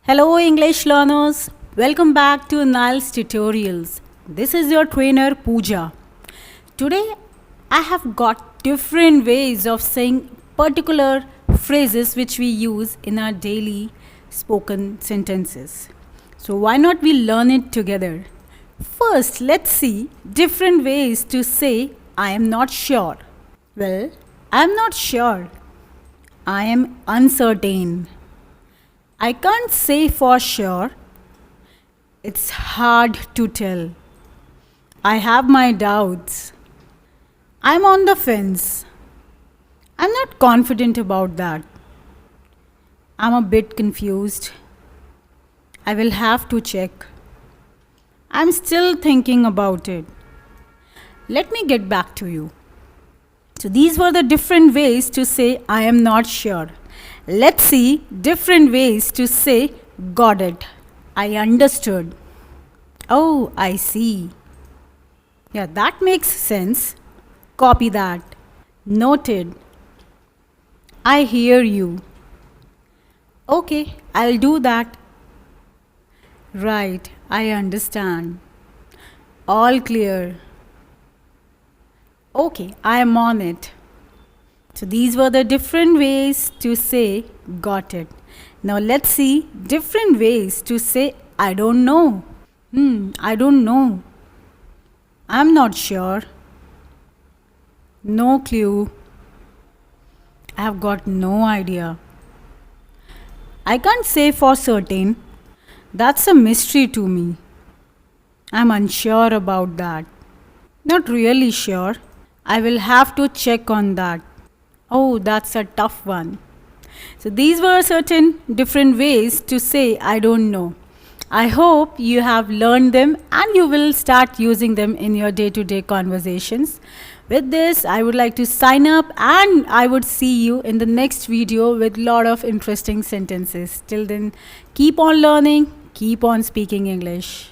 Hello English learners, welcome back to Niles Tutorials. This is your trainer Pooja. Today I have got different ways of saying particular phrases which we use in our daily spoken sentences. So why not we learn it together? First, let's see different ways to say I am not sure. Well, I am not sure. I am uncertain. I can't say for sure. It's hard to tell. I have my doubts. I'm on the fence. I'm not confident about that. I'm a bit confused. I will have to check. I'm still thinking about it. Let me get back to you. So these were the different ways to say I am not sure. Let's see different ways to say got it. I understood. Oh, I see. Yeah, that makes sense. Copy that. Noted. I hear you. Okay, I'll do that. Right, I understand. All clear. Okay, I am on it. So these were the different ways to say got it. Now let's see different ways to say I don't know. I don't know. I'm not sure. No clue. I have got no idea. I can't say for certain. That's a mystery to me. I'm unsure about that. Not really sure. I will have to check on that. Oh, that's a tough one. So these were certain different ways to say I don't know. I hope you have learned them and you will start using them in your day-to-day conversations. With this, I would like to sign up and I would see you in the next video with a lot of interesting sentences. Till then, keep on learning, keep on speaking English.